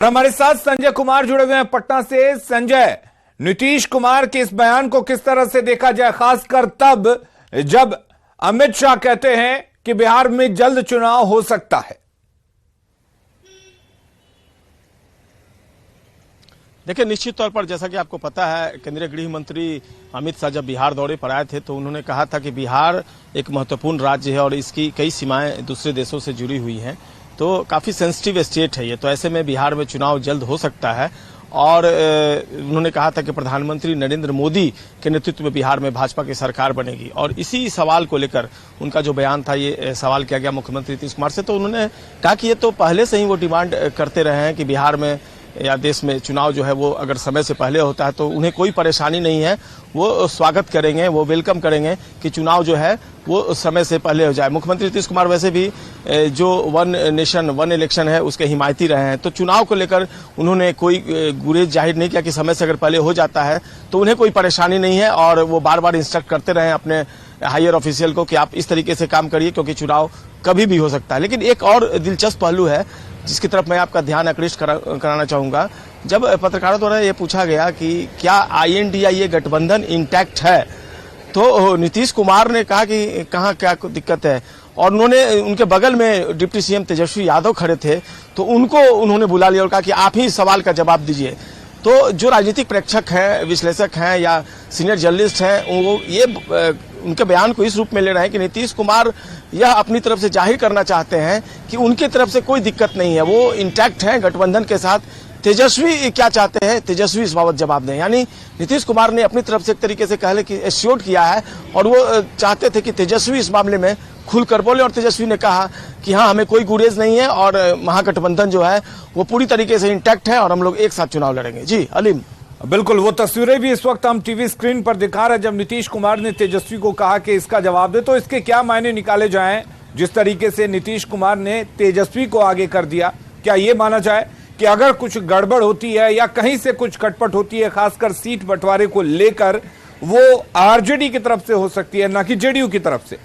हमारे साथ संजय कुमार जुड़े हुए हैं पटना से। संजय, नीतीश कुमार के इस बयान को किस तरह से देखा जाए, खासकर तब जब अमित शाह कहते हैं कि बिहार में जल्द चुनाव हो सकता है? देखिए, निश्चित तौर पर जैसा कि आपको पता है, केंद्रीय गृह मंत्री अमित शाह जब बिहार दौरे पर आए थे तो उन्होंने कहा था कि बिहार एक महत्वपूर्ण राज्य है और इसकी कई सीमाएं दूसरे देशों से जुड़ी हुई हैं, तो काफी सेंसिटिव स्टेट है ये। तो ऐसे में बिहार में चुनाव जल्द हो सकता है। और उन्होंने कहा था कि प्रधानमंत्री नरेंद्र मोदी के नेतृत्व में बिहार में भाजपा की सरकार बनेगी। और इसी सवाल को लेकर उनका जो बयान था, ये सवाल किया गया मुख्यमंत्री नीतीश कुमार से। तो उन्होंने कहा कि ये तो पहले से ही वो डिमांड करते रहे हैं कि बिहार में या देश में चुनाव जो है वो अगर समय से पहले होता है तो उन्हें कोई परेशानी नहीं है, वो स्वागत करेंगे, वो वेलकम करेंगे कि चुनाव जो है वो समय से पहले हो जाए। मुख्यमंत्री नीतीश कुमार वैसे भी जो वन नेशन वन इलेक्शन है उसके हिमायती रहे हैं, तो चुनाव को लेकर उन्होंने कोई गुरेज जाहिर नहीं किया कि समय से अगर पहले हो जाता है तो उन्हें कोई परेशानी नहीं है। और वो बार बार इंस्ट्रक्ट करते रहे अपने हायर ऑफिशियल को कि आप इस तरीके से काम करिए क्योंकि चुनाव कभी भी हो सकता है। लेकिन एक और दिलचस्प पहलू है जिसकी तरफ मैं आपका ध्यान आकृष्ट कराना चाहूंगा। जब पत्रकारों द्वारा ये पूछा गया कि क्या INDIA गठबंधन इंटैक्ट है, तो नीतीश कुमार ने कहा कि कहाँ क्या दिक्कत है। और उन्होंने उनके बगल में डिप्टी CM तेजस्वी यादव खड़े थे तो उनको उन्होंने बुला लिया और कहा कि आप ही इस सवाल का जवाब दीजिए। तो जो राजनीतिक प्रेक्षक हैं, विश्लेषक हैं या सीनियर जर्नलिस्ट हैं, वो ये उनके बयान को इस रूप में ले रहे हैं कि नीतीश कुमार यह अपनी तरफ से जाहिर करना चाहते हैं कि उनकी तरफ से कोई दिक्कत नहीं है, वो इंटैक्ट हैं गठबंधन के साथ। तेजस्वी क्या चाहते हैं, तेजस्वी इस बाबत जवाब दें। यानी नीतीश कुमार ने अपनी तरफ से एक तरीके से कहले कि एश्योर्ड किया है और वो चाहते थे कि तेजस्वी इस मामले में खुलकर बोले। और तेजस्वी ने कहा कि हाँ, हमें कोई गुरेज नहीं है और महागठबंधन जो है वो पूरी तरीके से इंटैक्ट है और हम लोग एक साथ चुनाव लड़ेंगे। जी अलीम, बिल्कुल, वो तस्वीरें भी इस वक्त हम टीवी स्क्रीन पर दिखा रहे हैं जब नीतीश कुमार ने तेजस्वी को कहा कि इसका जवाब दे। तो इसके क्या मायने निकाले जाएं जिस तरीके से नीतीश कुमार ने तेजस्वी को आगे कर दिया? क्या ये माना जाए कि अगर कुछ गड़बड़ होती है या कहीं से कुछ खटपट होती है, खासकर सीट बंटवारे को लेकर, वो RJD की तरफ से हो सकती है, ना कि JDU की तरफ से?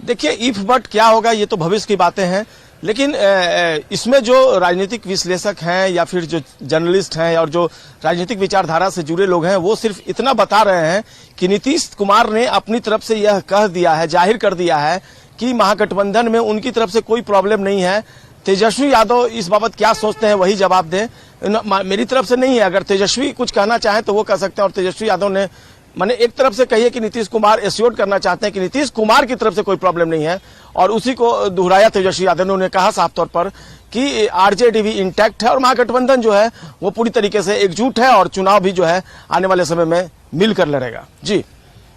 देखिए, इफ बट क्या होगा ये तो भविष्य की बातें हैं। लेकिन इसमें जो राजनीतिक विश्लेषक हैं या फिर जो जर्नलिस्ट हैं और जो राजनीतिक विचारधारा से जुड़े लोग हैं, वो सिर्फ इतना बता रहे हैं कि नीतीश कुमार ने अपनी तरफ से यह कह दिया है, जाहिर कर दिया है कि महागठबंधन में उनकी तरफ से कोई प्रॉब्लम नहीं है। तेजस्वी यादव इस बाबत क्या सोचते हैं वही जवाब दें। मेरी तरफ से नहीं है। अगर तेजस्वी कुछ कहना चाहें तो वो कह सकते हैं। और तेजस्वी यादव ने मैंने एक तरफ से कही है कि नीतीश कुमार एश्योर्ड करना चाहते हैं कि नीतीश कुमार की तरफ से कोई प्रॉब्लम नहीं है, और उसी को दोहराया तेजस्वी यादव ने। उन्होंने कहा साफ तौर पर कि RJD भी इंटैक्ट है और महागठबंधन जो है वो पूरी तरीके से एकजुट है और चुनाव भी जो है आने वाले समय में मिलकर लड़ेगा। जी,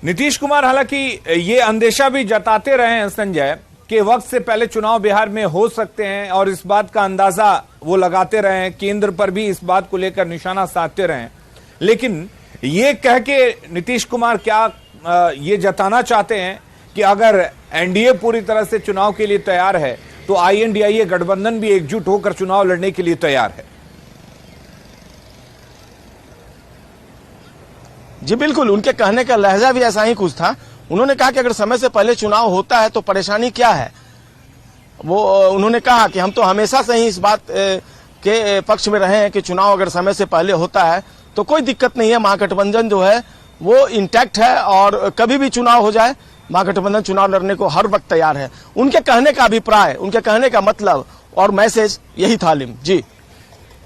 नीतीश कुमार हालांकि ये अंदेशा भी जताते रहे हैं संजय कि वक्त से पहले चुनाव बिहार में हो सकते हैं, और इस बात का अंदाजा वो लगाते रहे हैं, केंद्र पर भी इस बात को लेकर निशाना साधते रहे हैं। लेकिन ये कह के नीतीश कुमार क्या ये जताना चाहते हैं कि अगर NDA पूरी तरह से चुनाव के लिए तैयार है तो INDIA गठबंधन भी एकजुट होकर चुनाव लड़ने के लिए तैयार है? जी बिल्कुल, उनके कहने का लहजा भी ऐसा ही कुछ था। उन्होंने कहा कि अगर समय से पहले चुनाव होता है तो परेशानी क्या है। वो उन्होंने कहा कि हम तो हमेशा से ही इस बात के पक्ष में रहे हैं कि चुनाव अगर समय से पहले होता है तो कोई दिक्कत नहीं है, महागठबंधन जो है वो इंटैक्ट है और कभी भी चुनाव हो जाए महागठबंधन चुनाव लड़ने को हर वक्त तैयार है। उनके कहने का अभिप्राय, उनके कहने का मतलब और मैसेज यही था। लिम जी,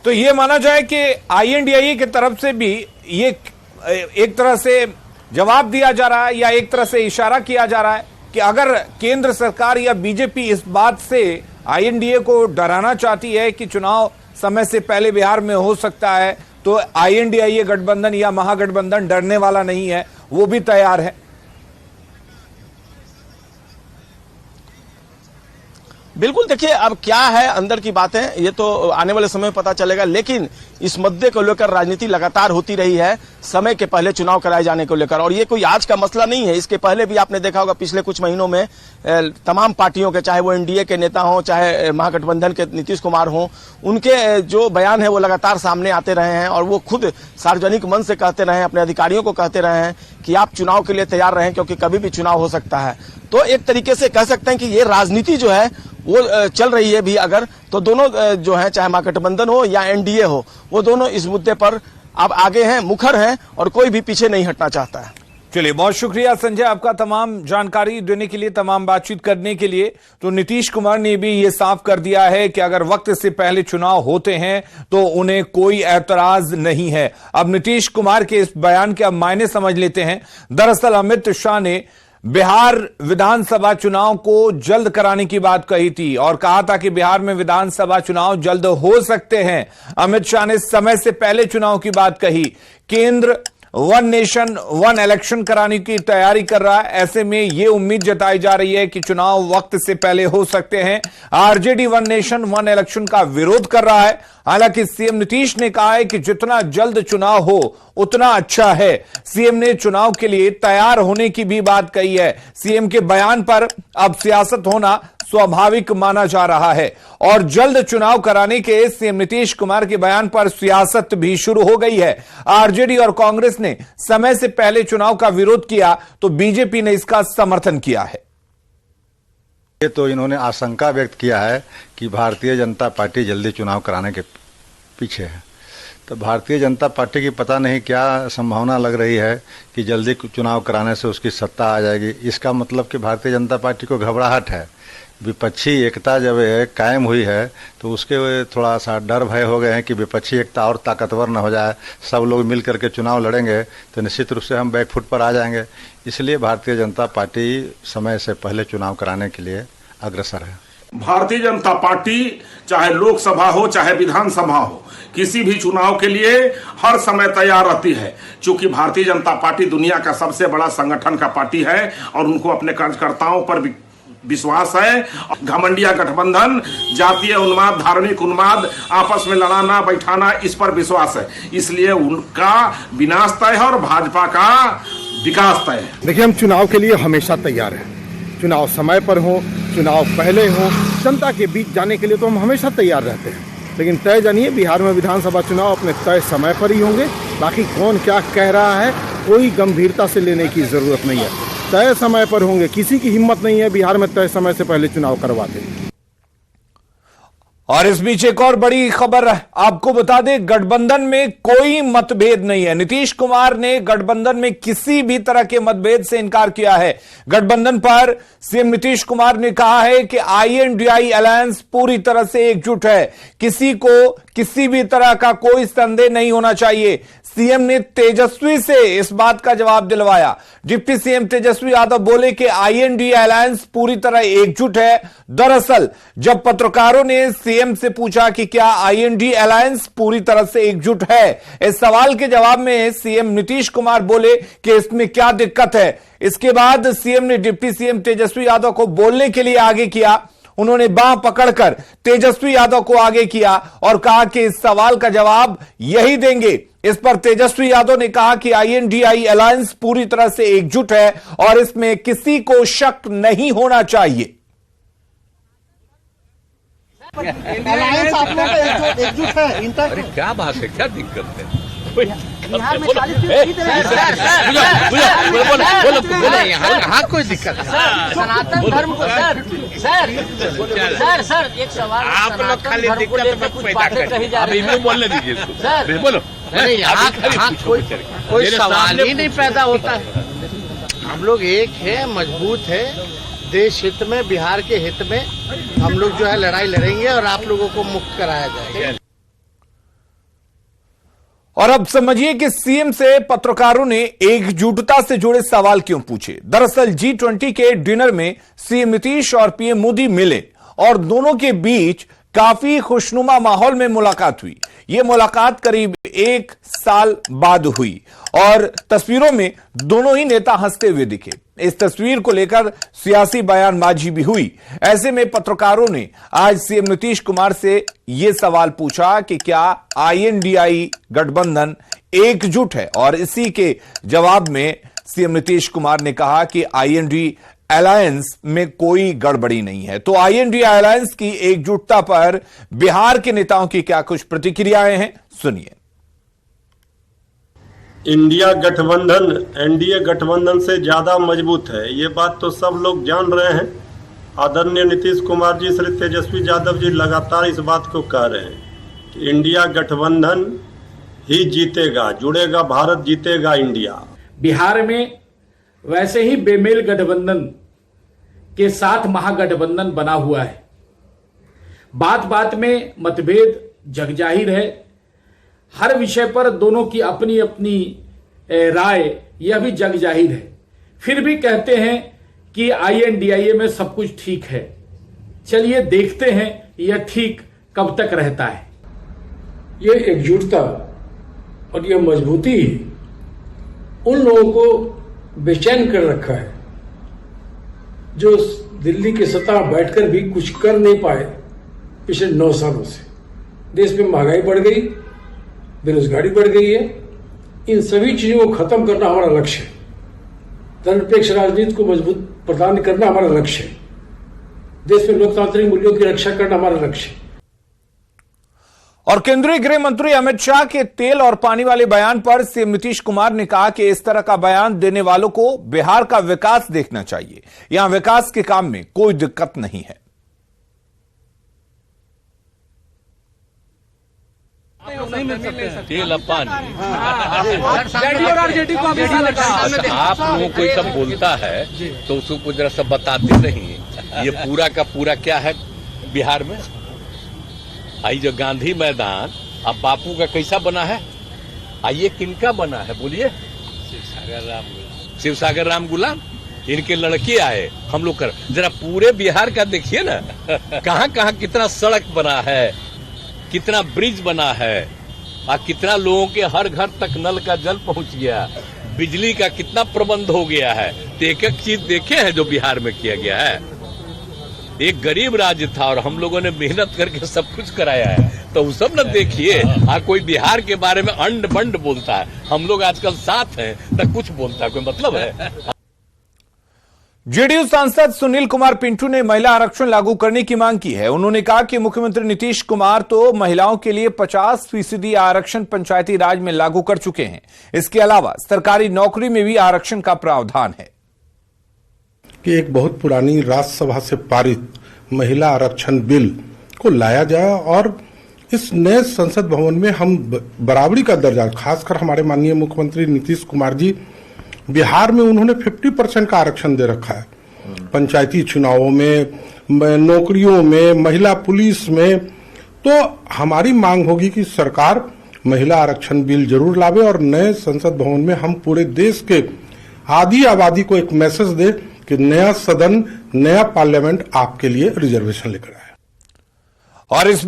तो ये माना जाए कि INDIA की तरफ से भी ये एक तरह से जवाब दिया जा रहा है या एक तरह से इशारा किया जा रहा है कि अगर केंद्र सरकार या BJP इस बात से INDIA को डराना चाहती है कि चुनाव समय से पहले बिहार में हो सकता है, तो INDIA गठबंधन या महागठबंधन डरने वाला नहीं है, वो भी तैयार है। बिल्कुल, देखिए अब क्या है अंदर की बातें ये तो आने वाले समय में पता चलेगा। लेकिन इस मुद्दे को लेकर राजनीति लगातार होती रही है समय के पहले चुनाव कराए जाने को लेकर, और ये कोई आज का मसला नहीं है। इसके पहले भी आपने देखा होगा पिछले कुछ महीनों में तमाम पार्टियों के, चाहे वो NDA के नेता हों चाहे महागठबंधन के नीतीश कुमार हों, उनके जो बयान है वो लगातार सामने आते रहे हैं और वो खुद सार्वजनिक मन से कहते रहे हैं, अपने अधिकारियों को कहते रहे हैं कि आप चुनाव के लिए तैयार रहें क्योंकि कभी भी चुनाव हो सकता है। तो एक तरीके से कह सकते हैं कि ये राजनीति जो है वो चल रही है भी अगर, तो दोनों जो है चाहे महागठबंधन हो या एनडीए हो, वो दोनों इस मुद्दे पर अब आगे हैं, मुखर हैं और कोई भी पीछे नहीं हटना चाहता है। चलिए, बहुत शुक्रिया संजय आपका तमाम जानकारी देने के लिए, तमाम बातचीत करने के लिए। तो नीतीश कुमार ने भी ये साफ कर दिया है कि अगर वक्त से पहले चुनाव होते हैं तो उन्हें कोई ऐतराज नहीं है। अब नीतीश कुमार के इस बयान के अब मायने समझ लेते हैं। दरअसल अमित शाह ने बिहार विधानसभा चुनाव को जल्द कराने की बात कही थी और कहा था कि बिहार में विधानसभा चुनाव जल्द हो सकते हैं। अमित शाह ने समय से पहले चुनाव की बात कही। केंद्र वन नेशन वन इलेक्शन कराने की तैयारी कर रहा है। ऐसे में यह उम्मीद जताई जा रही है कि चुनाव वक्त से पहले हो सकते हैं। RJD one nation one election का विरोध कर रहा है। हालांकि सीएम नीतीश ने कहा है कि जितना जल्द चुनाव हो उतना अच्छा है। सीएम ने चुनाव के लिए तैयार होने की भी बात कही है। सीएम के बयान पर अब सियासत होना स्वाभाविक माना जा रहा है और जल्द चुनाव कराने के सीएम नीतीश कुमार के बयान पर सियासत भी शुरू हो गई है। आरजेडी और कांग्रेस ने समय से पहले चुनाव का विरोध किया तो बीजेपी ने इसका समर्थन किया है। ये तो इन्होंने आशंका व्यक्त किया है कि भारतीय जनता पार्टी जल्दी चुनाव कराने के पीछे है। तो भारतीय जनता पार्टी की पता नहीं क्या संभावना लग रही है कि जल्दी चुनाव कराने से उसकी सत्ता आ जाएगी। इसका मतलब कि भारतीय जनता पार्टी को घबराहट है। विपक्षी एकता जब कायम हुई है तो उसके थोड़ा सा डर भय हो गए हैं कि विपक्षी एकता और ताकतवर न हो जाए, सब लोग मिल करके चुनाव लड़ेंगे तो निश्चित रूप से हम बैकफुट पर आ जाएंगे। इसलिए भारतीय जनता पार्टी समय से पहले चुनाव कराने के लिए अग्रसर है। भारतीय जनता पार्टी चाहे लोकसभा हो चाहे विधानसभा हो, किसी भी चुनाव के लिए हर समय तैयार रहती है। क्योंकि भारतीय जनता पार्टी दुनिया का सबसे बड़ा संगठन का पार्टी है और उनको अपने कार्यकर्ताओं पर विश्वास है। घमंडिया गठबंधन, जातीय उन्माद, धार्मिक उन्माद, आपस में लड़ाना बैठाना, इस पर विश्वास है। इसलिए उनका विनाश तय है और भाजपा का विकास तय है। देखिए, हम चुनाव के लिए हमेशा तैयार हैं। चुनाव समय पर हो, चुनाव पहले हो, जनता के बीच जाने के लिए तो हम हमेशा तैयार रहते हैं। लेकिन तय जानिए, बिहार में विधानसभा चुनाव अपने तय समय पर ही होंगे। बाकी कौन क्या कह रहा है कोई गंभीरता से लेने की जरूरत नहीं है। तय समय पर होंगे। किसी की हिम्मत नहीं है बिहार में तय समय से पहले चुनाव करवाते। और इस बीच एक और बड़ी खबर आपको बता दें, गठबंधन में कोई मतभेद नहीं है। नीतीश कुमार ने गठबंधन में किसी भी तरह के मतभेद से इनकार किया है। गठबंधन पर सीएम नीतीश कुमार ने कहा है कि आईएनडीआई अलायंस पूरी तरह से एकजुट है। किसी को किसी भी तरह का कोई संदेह नहीं होना चाहिए। सीएम ने तेजस्वी से इस बात का जवाब दिलवाया। डिप्टी सीएम तेजस्वी यादव बोले कि आईएनडीआई अलायंस पूरी तरह एकजुट है। दरअसल जब पत्रकारों ने सीएम से पूछा कि क्या आईएनडीआई अलायंस पूरी तरह से एकजुट है, इस सवाल के जवाब में सीएम नीतीश कुमार बोले कि इसमें क्या दिक्कत है। इसके बाद सीएम ने डिप्टी सीएम तेजस्वी यादव को बोलने के लिए आगे किया। उन्होंने बांह पकड़कर तेजस्वी यादव को आगे किया और कहा कि इस सवाल का जवाब यही देंगे। इस पर तेजस्वी यादव ने कहा कि आईएनडीआई अलायंस पूरी तरह से एकजुट है और इसमें किसी को शक नहीं होना चाहिए। अलायंस आप लोग एकजुट है। अरे क्या बात है, क्या दिक्कत है? बिहार में 40 यहाँ कोई दिक्कत है? सनातन धर्म को सर एक सवाल, आप लोग खाली दिक्कत कुछ पैदा कर, अभी मैं बोलने दीजिए सर, बोलो। यहाँ कोई सवाल ही नहीं पैदा होता। हम लोग एक है, मजबूत है। देश हित में, बिहार के हित में हम लोग जो है लड़ाई लड़ेंगे और आप लोगों को मुक्त कराया जाएगा। और अब समझिए कि सीएम से पत्रकारों ने एकजुटता से जुड़े सवाल क्यों पूछे। दरअसल G20 के डिनर में सीएम नीतीश और पीएम मोदी मिले और दोनों के बीच काफी खुशनुमा माहौल में मुलाकात हुई। यह मुलाकात करीब 1 साल बाद हुई और तस्वीरों में दोनों ही नेता हंसते हुए दिखे। इस तस्वीर को लेकर सियासी बयानबाजी भी हुई। ऐसे में पत्रकारों ने आज सीएम नीतीश कुमार से यह सवाल पूछा कि क्या आईएनडीआई गठबंधन एकजुट है, और इसी के जवाब में सीएम नीतीश कुमार ने कहा कि आईएनडी अलायंस में कोई गड़बड़ी नहीं है। तो आईएनडीआई अलायंस की एकजुटता पर बिहार के नेताओं की क्या कुछ प्रतिक्रियाएं हैं, सुनिए। इंडिया गठबंधन एनडीए गठबंधन से ज्यादा मजबूत है, ये बात तो सब लोग जान रहे हैं। आदरणीय नीतीश कुमार जी, श्री तेजस्वी यादव जी लगातार इस बात को कह रहे हैं कि इंडिया गठबंधन ही जीतेगा, जुड़ेगा भारत, जीतेगा इंडिया। बिहार में वैसे ही बेमेल गठबंधन के साथ महागठबंधन बना हुआ है। बात बात में मतभेद जग जाहिर है। हर विषय पर दोनों की अपनी अपनी राय यह भी जग जाहिर है। फिर भी कहते हैं कि INDIA में सब कुछ ठीक है। चलिए देखते हैं यह ठीक कब तक रहता है। ये एकजुटता और ये मजबूती उन लोगों को बेचैन कर रखा है जो दिल्ली के सत्ता बैठकर भी कुछ कर नहीं पाए पिछले 9 सालों से। देश में महंगाई बढ़ गई, बेरोजगारी बढ़ गई है। इन सभी चीजों को खत्म करना हमारा लक्ष्य है। धर्मनिरपेक्ष राजनीति को मजबूत प्रदान करना हमारा लक्ष्य है। देश में लोकतांत्रिक मूल्यों की रक्षा करना हमारा लक्ष्य है। और केंद्रीय गृह मंत्री अमित शाह के तेल और पानी वाले बयान पर सीएम नीतीश कुमार ने कहा कि इस तरह का बयान देने वालों को बिहार का विकास देखना चाहिए। यहां विकास के काम में कोई दिक्कत नहीं है। तेल और पानी आप लोगों को सब बोलता है तो उसको जरा सब बताते नहीं। ये पूरा का पूरा क्या है बिहार में? आई जो गांधी मैदान अब बापू का कैसा बना है, ये किनका बना है बोलिए? शिव सागर राम गुलाम, इनके लड़के आए। हम लोग कर जरा पूरे बिहार का देखिए ना, कहाँ कहाँ कितना सड़क बना है, कितना ब्रिज बना है, और कितना लोगों के हर घर तक नल का जल पहुंच गया, बिजली का कितना प्रबंध हो गया है। तो एक एक चीज देखे हैं जो बिहार में किया गया है। एक गरीब राज्य था और हम लोगों ने मेहनत करके सब कुछ कराया है, तो वो सब न देखिए। कोई बिहार के बारे में अंड बंड बोलता है, हम लोग आजकल साथ हैं तो कुछ बोलता है, कोई मतलब है? जेडीयू सांसद सुनील कुमार पिंटू ने महिला आरक्षण लागू करने की मांग की है। उन्होंने कहा कि मुख्यमंत्री नीतीश कुमार तो महिलाओं के लिए 50% आरक्षण पंचायती राज में लागू कर चुके हैं। इसके अलावा सरकारी नौकरी में भी आरक्षण का प्रावधान है कि एक बहुत पुरानी राज्यसभा से पारित महिला आरक्षण बिल को लाया जाए और इस नए संसद भवन में हम बराबरी का दर्जा, खासकर हमारे माननीय मुख्यमंत्री नीतीश कुमार जी, बिहार में उन्होंने 50% का आरक्षण दे रखा है। पंचायती चुनावों में, नौकरियों में, महिला पुलिस में। तो हमारी मांग होगी कि सरकार महिला आरक्षण बिल जरूर लावे और नए संसद भवन में हम पूरे देश के आधी आबादी को एक मैसेज दे कि नया सदन, नया पार्लियामेंट आपके लिए रिजर्वेशन लेकर आया। और इस